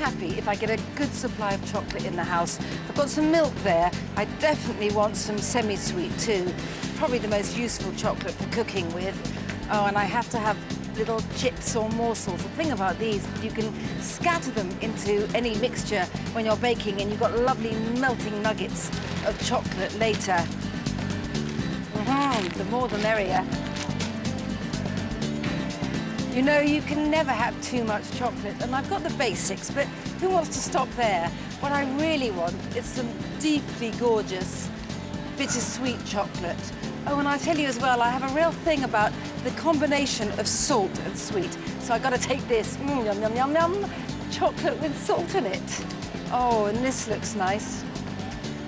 happy if I get a good supply of chocolate in the house. I've got some milk there. I definitely want some semi-sweet too. Probably the most useful chocolate for cooking with. Oh, and I have to have little chips or morsels. The thing about these, you can scatter them into any mixture when you're baking, and you've got lovely melting nuggets of chocolate later. The more the merrier. You know, you can never have too much chocolate, and I've got the basics, but who wants to stop there? What I really want is some deeply gorgeous, bittersweet chocolate. Oh, and I tell you as well, I have a real thing about the combination of salt and sweet. So I've got to take this, yum, yum, yum, yum, chocolate with salt in it. Oh, and this looks nice.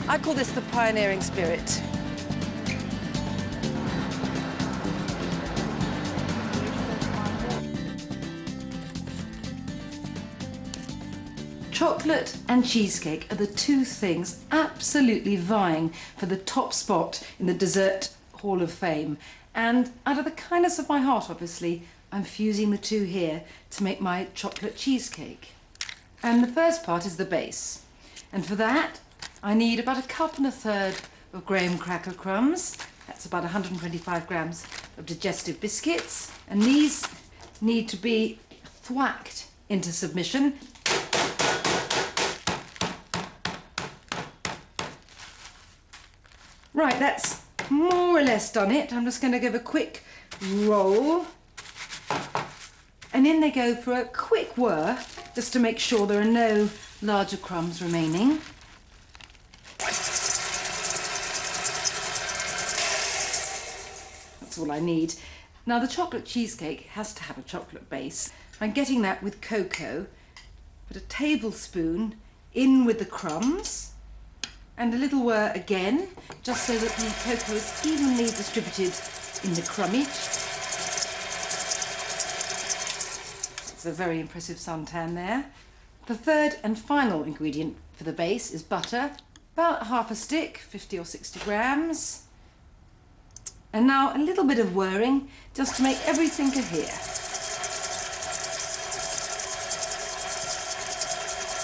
I call this the pioneering spirit. Chocolate and cheesecake are the two things absolutely vying for the top spot in the dessert Hall of Fame. And out of the kindness of my heart, obviously, I'm fusing the two here to make my chocolate cheesecake. And the first part is the base. And for that, I need about 1.25 cups of graham cracker crumbs. That's about 125 grams of digestive biscuits. And these need to be thwacked into submission. Right, that's more or less done it. I'm just going to give a quick roll. And in they go for a quick whir, just to make sure there are no larger crumbs remaining. That's all I need. Now, the chocolate cheesecake has to have a chocolate base. I'm getting that with cocoa. Put a tablespoon in with the crumbs. And a little whir again, just so that the cocoa is evenly distributed in the crumbage. It's a very impressive suntan there. The third and final ingredient for the base is butter. About half a stick, 50 or 60 grams. And now a little bit of whirring, just to make everything cohere.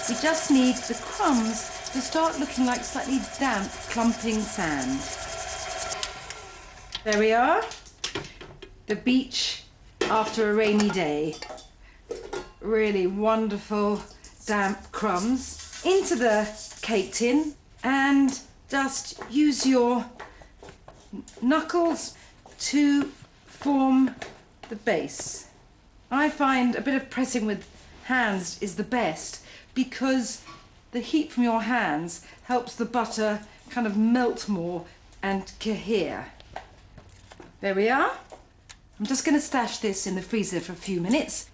We just need the crumbs to start looking like slightly damp, clumping sand. There we are. The beach after a rainy day. Really wonderful, damp crumbs into the cake tin, and just use your knuckles to form the base. I find a bit of pressing with hands is the best, because the heat from your hands helps the butter kind of melt more and cohere. There we are. I'm just going to stash this in the freezer for a few minutes.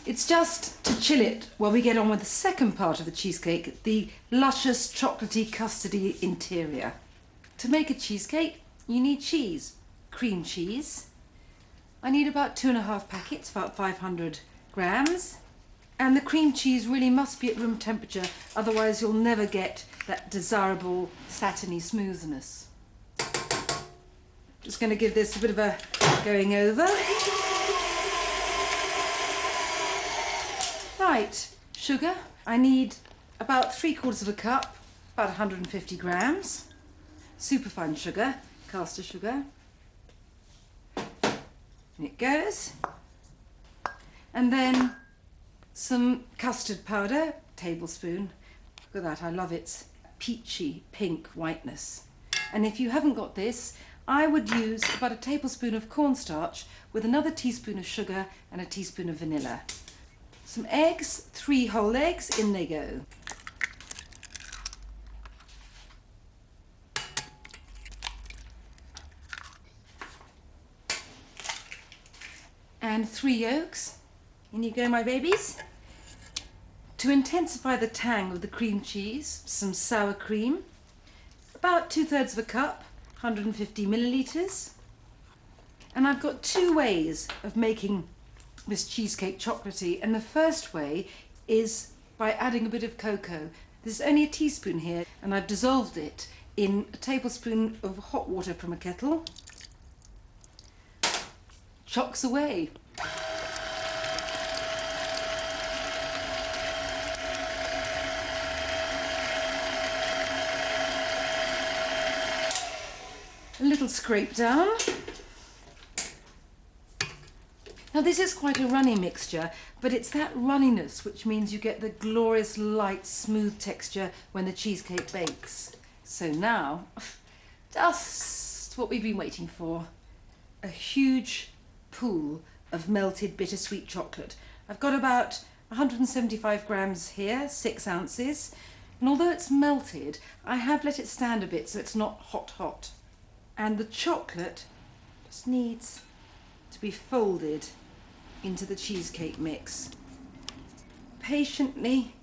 It's just to chill it while we get on with the second part of the cheesecake, the luscious chocolatey custardy interior. To make a cheesecake, you need cheese, cream cheese. I need about 2.5 packets, about 500 grams. And the cream cheese really must be at room temperature, otherwise you'll never get that desirable satiny smoothness. Just going to give this a bit of a going over. Right, sugar. I need about 3/4 cup, about 150 grams. Superfine sugar, caster sugar. In it goes. And then some custard powder, tablespoon. Look at that, I love its peachy pink whiteness. And if you haven't got this, I would use about a tablespoon of cornstarch with another teaspoon of sugar and a teaspoon of vanilla. Some eggs, 3 whole eggs, in they go. And 3 yolks. In you go, my babies. To intensify the tang of the cream cheese, some sour cream. About 2/3 cup, 150 millilitres. And I've got 2 ways of making this cheesecake chocolatey, and the first way is by adding a bit of cocoa. There's only a teaspoon here, and I've dissolved it in a tablespoon of hot water from a kettle. Chocks away. a little scrape down. Now this is quite a runny mixture, but it's that runniness which means you get the glorious light, smooth texture when the cheesecake bakes. So now, just what we've been waiting for. A huge pool of melted bittersweet chocolate. I've got about 175 grams here, 6 ounces. And although it's melted, I have let it stand a bit so it's not hot. And the chocolate just needs to be folded into the cheesecake mix. Patiently,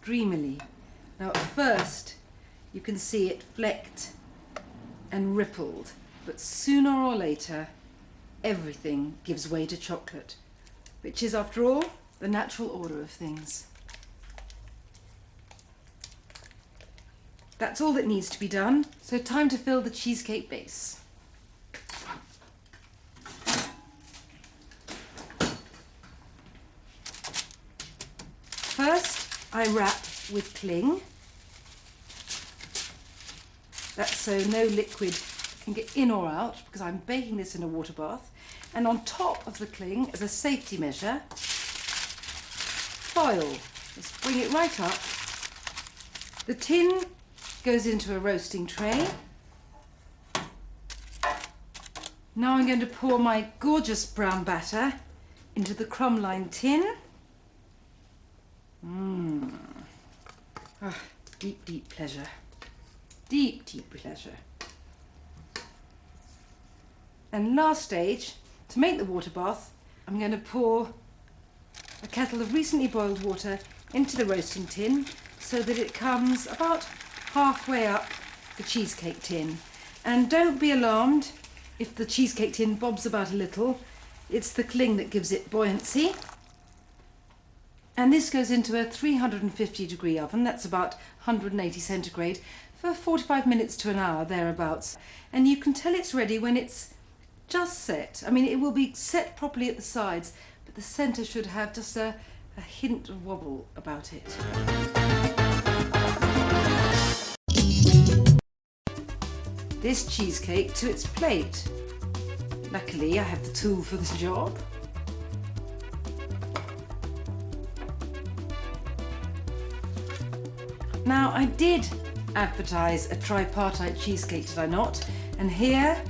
dreamily. Now at first you can see it flecked and rippled, but sooner or later everything gives way to chocolate, which is after all the natural order of things. That's all that needs to be done, so time to fill the cheesecake base. First, I wrap with cling. That's so no liquid can get in or out, because I'm baking this in a water bath. And on top of the cling, as a safety measure, foil. Let's bring it right up. The tin goes into a roasting tray. Now I'm going to pour my gorgeous brown batter into the crumb-lined tin. Deep, deep pleasure. Deep, deep pleasure. And last stage, to make the water bath, I'm going to pour a kettle of recently boiled water into the roasting tin so that it comes about halfway up the cheesecake tin. And don't be alarmed if the cheesecake tin bobs about a little. It's the cling that gives it buoyancy. And this goes into a 350-degree oven, that's about 180 centigrade, for 45 minutes to an hour, thereabouts. And you can tell it's ready when it's just set. I mean, it will be set properly at the sides, but the centre should have just a hint of wobble about it. This cheesecake to its plate. Luckily, I have the tool for this job. Now, I did advertise a tripartite cheesecake, did I not? And here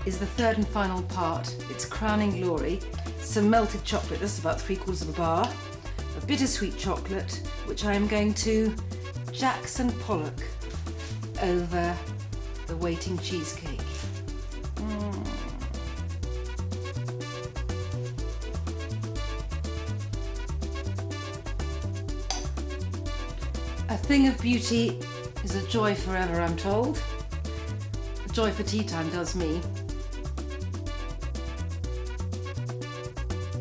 is the third and final part, its crowning glory. Some melted chocolate, that's about 3/4 of a bar, a bittersweet chocolate, which I am going to Jackson Pollock over the waiting cheesecake. A thing of beauty is a joy forever, I'm told. A joy for tea time does me.